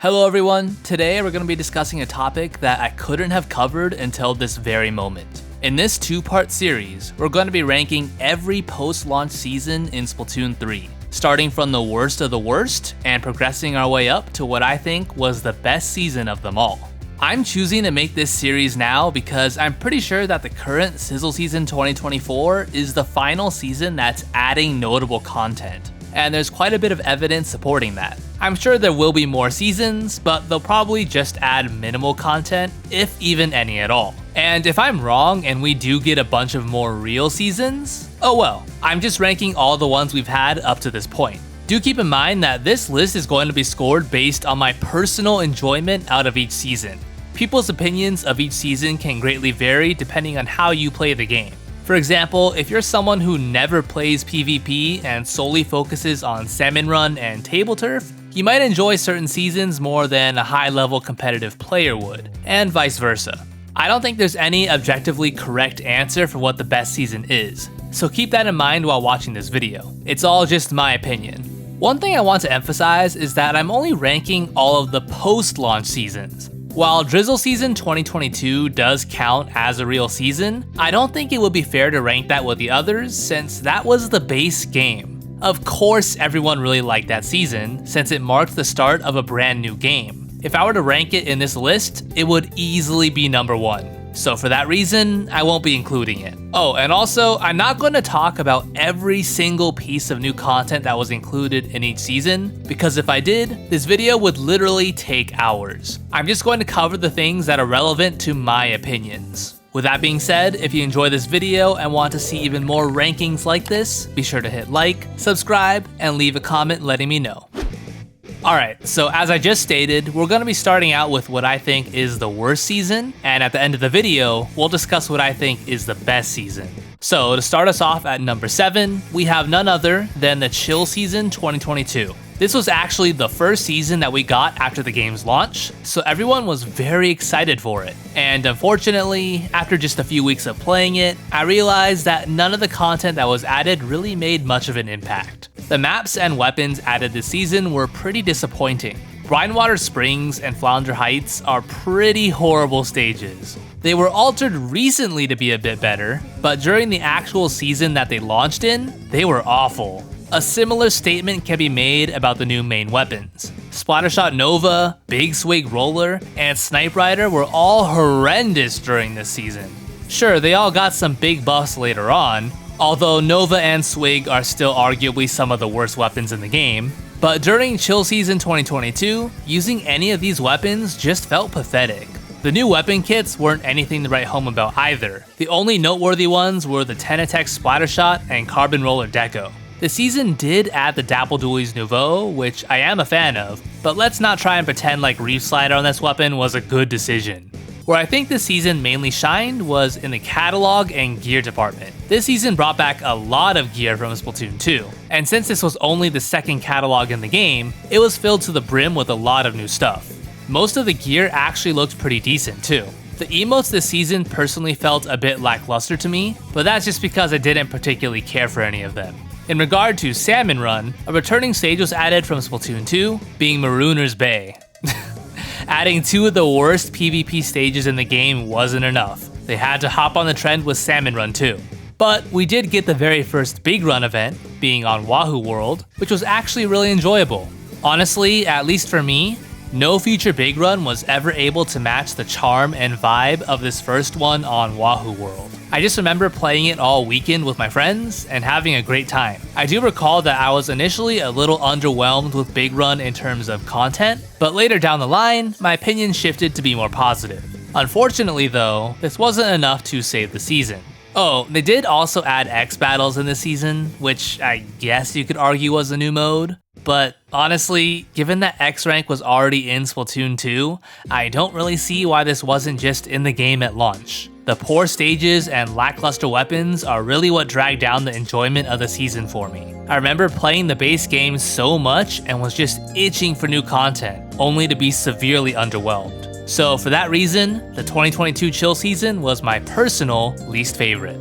Hello everyone, today we're going to be discussing a topic that I couldn't have covered until this very moment. In this two-part series, we're going to be ranking every post-launch season in Splatoon 3, starting from the worst of the worst and progressing our way up to what I think was the best season of them all. I'm choosing to make this series now because I'm pretty sure that the current Sizzle Season 2024 is the final season that's adding notable content, and there's quite a bit of evidence supporting that. I'm sure there will be more seasons, but they'll probably just add minimal content, if even any at all. And if I'm wrong and we do get a bunch of more real seasons, oh well, I'm just ranking all the ones we've had up to this point. Do keep in mind that this list is going to be scored based on my personal enjoyment out of each season. People's opinions of each season can greatly vary depending on how you play the game. For example, if you're someone who never plays PvP and solely focuses on Salmon Run and Table Turf, you might enjoy certain seasons more than a high-level competitive player would, and vice versa. I don't think there's any objectively correct answer for what the best season is, so keep that in mind while watching this video. It's all just my opinion. One thing I want to emphasize is that I'm only ranking all of the post-launch seasons. While Drizzle Season 2022 does count as a real season, I don't think it would be fair to rank that with the others since that was the base game. Of course everyone really liked that season, since it marked the start of a brand new game. If I were to rank it in this list, it would easily be number 1. So for that reason, I won't be including it. Oh, and also, I'm not going to talk about every single piece of new content that was included in each season, because if I did, this video would literally take hours. I'm just going to cover the things that are relevant to my opinions. With that being said, if you enjoy this video and want to see even more rankings like this, be sure to hit like, subscribe, and leave a comment letting me know. Alright, so as I just stated, we're going to be starting out with what I think is the worst season, and at the end of the video, we'll discuss what I think is the best season. So to start us off at number 7, we have none other than the Chill Season 2022. This was actually the first season that we got after the game's launch, so everyone was very excited for it. And unfortunately, after just a few weeks of playing it, I realized that none of the content that was added really made much of an impact. The maps and weapons added this season were pretty disappointing. Brinewater Springs and Flounder Heights are pretty horrible stages. They were altered recently to be a bit better, but during the actual season that they launched in, they were awful. A similar statement can be made about the new main weapons. Splattershot Nova, Big Swig Roller, and Snipe Rider were all horrendous during this season. Sure, they all got some big buffs later on, although Nova and Swig are still arguably some of the worst weapons in the game. But during Chill Season 2022, using any of these weapons just felt pathetic. The new weapon kits weren't anything to write home about either. The only noteworthy ones were the Tenatech Splattershot and Carbon Roller Deco. The season did add the Dapple Dualies Nouveau, which I am a fan of, but let's not try and pretend like Reef Slider on this weapon was a good decision. Where I think this season mainly shined was in the catalog and gear department. This season brought back a lot of gear from Splatoon 2, and since this was only the second catalog in the game, it was filled to the brim with a lot of new stuff. Most of the gear actually looked pretty decent too. The emotes this season personally felt a bit lackluster to me, but that's just because I didn't particularly care for any of them. In regard to Salmon Run, a returning stage was added from Splatoon 2, being Marooner's Bay. Adding 2 of the worst PvP stages in the game wasn't enough. They had to hop on the trend with Salmon Run too. But we did get the very first Big Run event, being on Wahoo World, which was actually really enjoyable. Honestly, at least for me, no future Big Run was ever able to match the charm and vibe of this first one on Wahoo World. I just remember playing it all weekend with my friends and having a great time. I do recall that I was initially a little underwhelmed with Big Run in terms of content, but later down the line, my opinion shifted to be more positive. Unfortunately though, this wasn't enough to save the season. Oh, they did also add X battles in this season, which I guess you could argue was a new mode. But honestly, given that X rank was already in Splatoon 2, I don't really see why this wasn't just in the game at launch. The poor stages and lackluster weapons are really what dragged down the enjoyment of the season for me. I remember playing the base game so much and was just itching for new content, only to be severely underwhelmed. So for that reason, the 2022 Chill Season was my personal least favorite.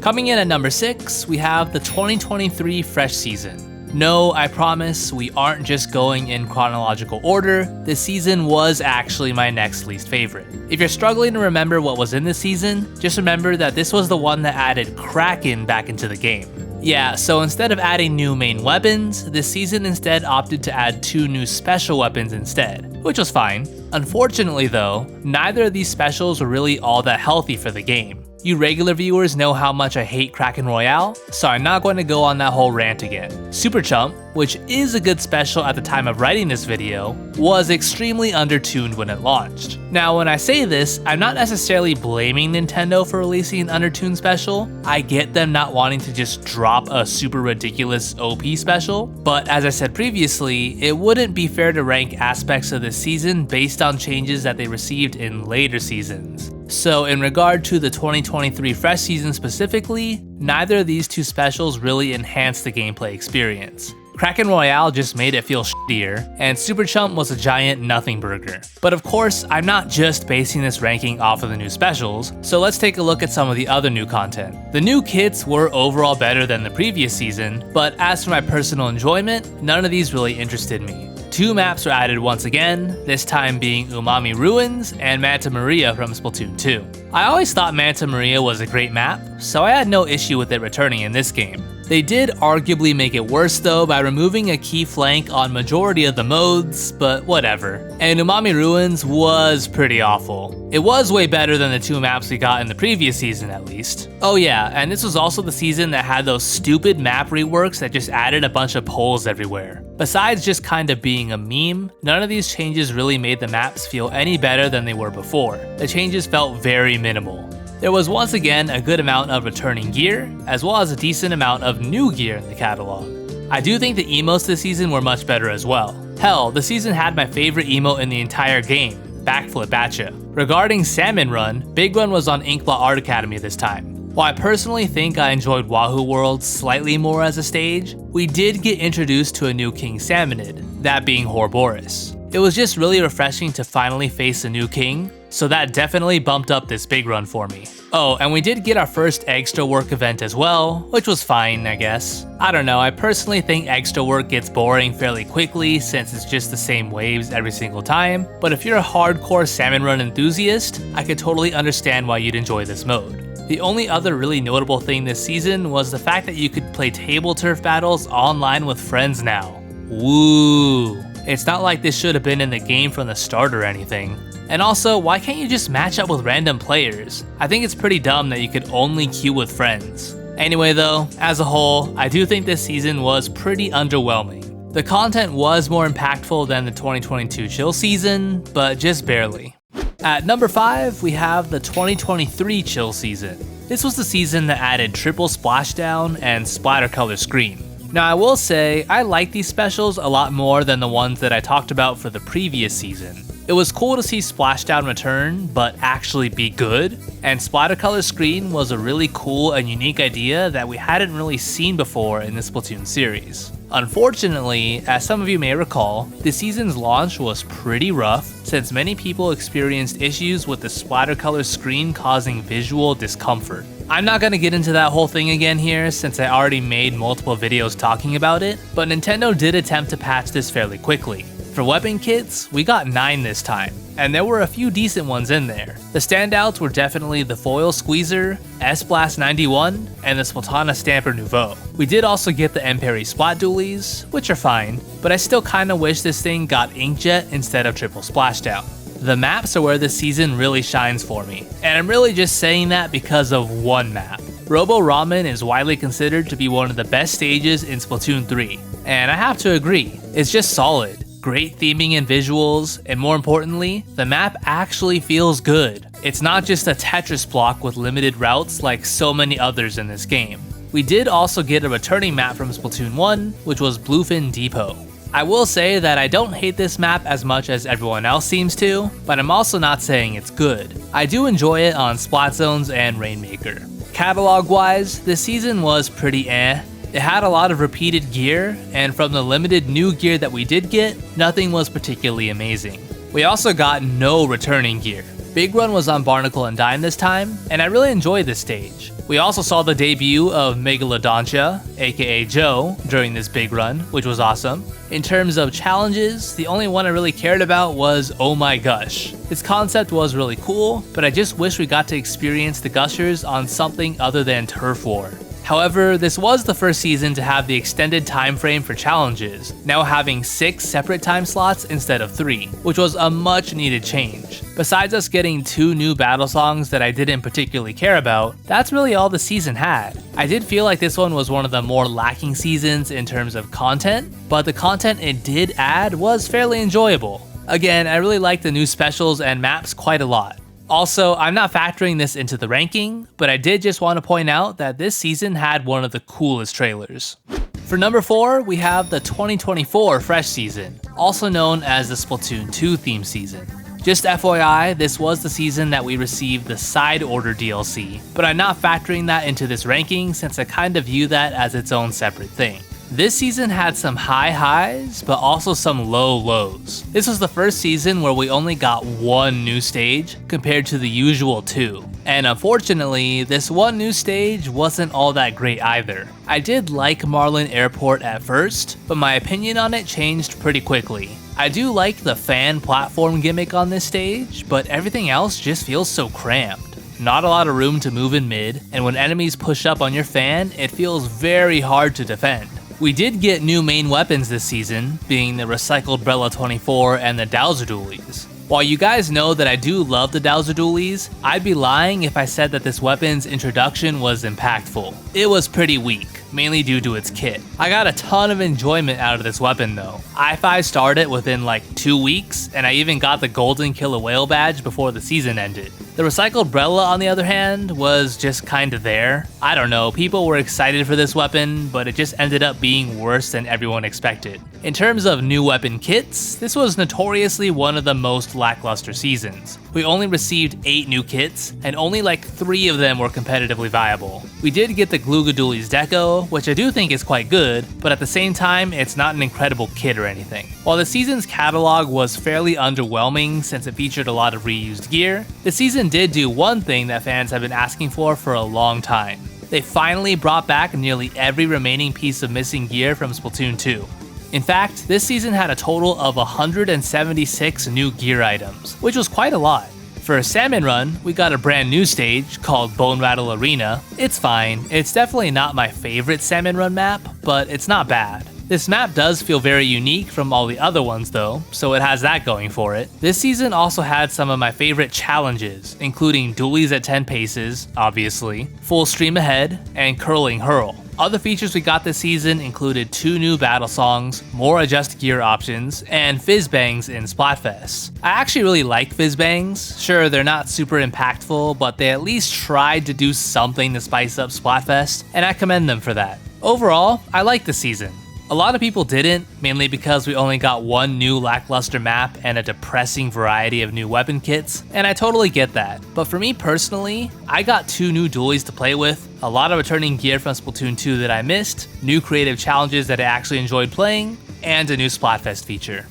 Coming in at number 6, we have the 2023 Fresh Season. No, I promise, we aren't just going in chronological order. This season was actually my next least favorite. If you're struggling to remember what was in this season, just remember that this was the one that added Kraken back into the game. Yeah, so instead of adding new main weapons, this season instead opted to add 2 new special weapons instead, which was fine. Unfortunately though, neither of these specials were really all that healthy for the game. You regular viewers know how much I hate Kraken Royale, so I'm not going to go on that whole rant again. Super Chump, which is a good special at the time of writing this video, was extremely undertuned when it launched. Now when I say this, I'm not necessarily blaming Nintendo for releasing an undertuned special. I get them not wanting to just drop a super ridiculous OP special, but as I said previously, it wouldn't be fair to rank aspects of this season based on changes that they received in later seasons. So in regard to the 2023 Fresh season specifically, neither of these 2 specials really enhanced the gameplay experience. Kraken Royale just made it feel shittier, and Super Chump was a giant nothing burger. But of course, I'm not just basing this ranking off of the new specials, so let's take a look at some of the other new content. The new kits were overall better than the previous season, but as for my personal enjoyment, none of these really interested me. 2 maps were added once again, this time being Umami Ruins and Manta Maria from Splatoon 2. I always thought Manta Maria was a great map, so I had no issue with it returning in this game. They did arguably make it worse though by removing a key flank on majority of the modes, but whatever. And Umami Ruins was pretty awful. It was way better than the 2 maps we got in the previous season at least. Oh yeah, and this was also the season that had those stupid map reworks that just added a bunch of poles everywhere. Besides just kind of being a meme, none of these changes really made the maps feel any better than they were before. The changes felt very minimal. There was once again a good amount of returning gear, as well as a decent amount of new gear in the catalog. I do think the emotes this season were much better as well. Hell, the season had my favorite emote in the entire game, Backflip Batcha. Regarding Salmon Run, Big Run was on Inkblot Art Academy this time. While I personally think I enjoyed Wahoo World slightly more as a stage, we did get introduced to a new King Salmonid, that being Horboris. It was just really refreshing to finally face a new king, so that definitely bumped up this big run for me. Oh, and we did get our first extra work event as well, which was fine, I guess. I don't know, I personally think extra work gets boring fairly quickly since it's just the same waves every single time, but if you're a hardcore salmon run enthusiast, I could totally understand why you'd enjoy this mode. The only other really notable thing this season was the fact that you could play table turf battles online with friends now. Woo! It's not like this should have been in the game from the start or anything. And also, why can't you just match up with random players? I think it's pretty dumb that you could only queue with friends. Anyway though, as a whole, I do think this season was pretty underwhelming. The content was more impactful than the 2022 chill season, but just barely. At number 5, we have the 2023 chill season. This was the season that added triple splashdown and splatter color screen. Now I will say, I like these specials a lot more than the ones that I talked about for the previous season. It was cool to see Splashdown return, but actually be good, and Splatter Color Screen was a really cool and unique idea that we hadn't really seen before in the Splatoon series. Unfortunately, as some of you may recall, the season's launch was pretty rough since many people experienced issues with the Splatter Color Screen causing visual discomfort. I'm not gonna get into that whole thing again here since I already made multiple videos talking about it, but Nintendo did attempt to patch this fairly quickly. For weapon kits, we got 9 this time, and there were a few decent ones in there. The standouts were definitely the Foil Squeezer, S-Blast 91, and the Splatana Stamper Nouveau. We did also get the Emperi Splat Dualies, which are fine, but I still kinda wish this thing got Inkjet instead of Triple Splashdown. The maps are where this season really shines for me, and I'm really just saying that because of one map. Robo Ramen is widely considered to be one of the best stages in Splatoon 3, and I have to agree, it's just solid. Great theming and visuals, and more importantly, the map actually feels good. It's not just a Tetris block with limited routes like so many others in this game. We did also get a returning map from Splatoon 1, which was Bluefin Depot. I will say that I don't hate this map as much as everyone else seems to, but I'm also not saying it's good. I do enjoy it on Splat Zones and Rainmaker. Catalog-wise, this season was pretty eh. It had a lot of repeated gear, and from the limited new gear that we did get, nothing was particularly amazing. We also got no returning gear. Big Run was on Barnacle and Dime this time, and I really enjoyed this stage. We also saw the debut of Megalodontia, aka Joe, during this big run, which was awesome. In terms of challenges, the only one I really cared about was Oh My Gush. Its concept was really cool, but I just wish we got to experience the Gushers on something other than Turf War. However, this was the first season to have the extended time frame for challenges, now having 6 separate time slots instead of 3, which was a much needed change. Besides us getting 2 new battle songs that I didn't particularly care about, that's really all the season had. I did feel like this one was one of the more lacking seasons in terms of content, but the content it did add was fairly enjoyable. Again, I really liked the new specials and maps quite a lot. Also, I'm not factoring this into the ranking, but I did just want to point out that this season had one of the coolest trailers. For number 4, we have the 2024 Fresh Season, also known as the Splatoon 2 theme season. Just FYI, this was the season that we received the Side Order DLC, but I'm not factoring that into this ranking since I kind of view that as its own separate thing. This season had some high highs, but also some low lows. This was the first season where we only got 1 new stage compared to the usual 2. And unfortunately, this 1 new stage wasn't all that great either. I did like Marlin Airport at first, but my opinion on it changed pretty quickly. I do like the fan platform gimmick on this stage, but everything else just feels so cramped. Not a lot of room to move in mid, and when enemies push up on your fan, it feels very hard to defend. We did get new main weapons this season, being the recycled Brella 24 and the Dowser Dualies. While you guys know that I do love the Dowser Dualies, I'd be lying if I said that this weapon's introduction was impactful. It was pretty weak, mainly due to its kit. I got a ton of enjoyment out of this weapon though. I 5-starred it within like 2 weeks, and I even got the golden killer whale badge before the season ended. The recycled Brella, on the other hand, was just kinda there. I don't know, people were excited for this weapon, but it just ended up being worse than everyone expected. In terms of new weapon kits, this was notoriously one of the most lackluster seasons. We only received 8 new kits, and only like 3 of them were competitively viable. We did get the Glugadoolies deco, which I do think is quite good, but at the same time, it's not an incredible kit or anything. While the season's catalog was fairly underwhelming since it featured a lot of reused gear, the season did do one thing that fans have been asking for a long time. They finally brought back nearly every remaining piece of missing gear from Splatoon 2. In fact, this season had a total of 176 new gear items, which was quite a lot. For a Salmon Run, we got a brand new stage called Bone Rattle Arena. It's fine, it's definitely not my favorite Salmon Run map, but it's not bad. This map does feel very unique from all the other ones though, so it has that going for it. This season also had some of my favorite challenges, including dualies at 10 paces, obviously, full stream ahead, and curling hurl. Other features we got this season included 2 new battle songs, more adjust gear options, and fizz bangs in Splatfest. I actually really like fizz bangs. Sure, they're not super impactful, but they at least tried to do something to spice up Splatfest, and I commend them for that. Overall, I like the season. A lot of people didn't, mainly because we only got 1 new lackluster map and a depressing variety of new weapon kits, and I totally get that. But for me personally, I got 2 new dualies to play with, a lot of returning gear from Splatoon 2 that I missed, new creative challenges that I actually enjoyed playing, and a new Splatfest feature.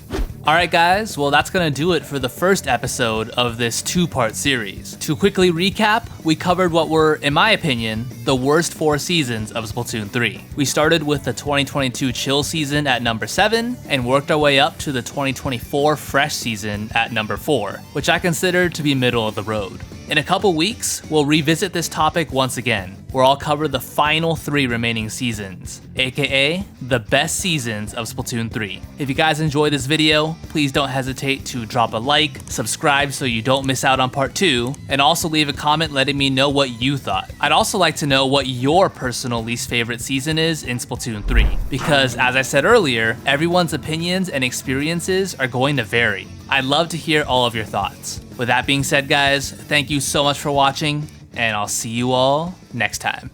Alright guys, well that's gonna do it for the first episode of this 2-part series. To quickly recap, we covered what were, in my opinion, the worst 4 seasons of Splatoon 3. We started with the 2022 Chill season at number 7, and worked our way up to the 2024 Fresh season at number 4, which I consider to be middle of the road. In a couple weeks, we'll revisit this topic once again, where I'll cover the final 3 remaining seasons, aka the best seasons of Splatoon 3. If you guys enjoyed this video, please don't hesitate to drop a like, subscribe so you don't miss out on part 2, and also leave a comment letting me know what you thought. I'd also like to know what your personal least favorite season is in Splatoon 3, because as I said earlier, everyone's opinions and experiences are going to vary. I'd love to hear all of your thoughts. With that being said guys, thank you so much for watching, and I'll see you all next time.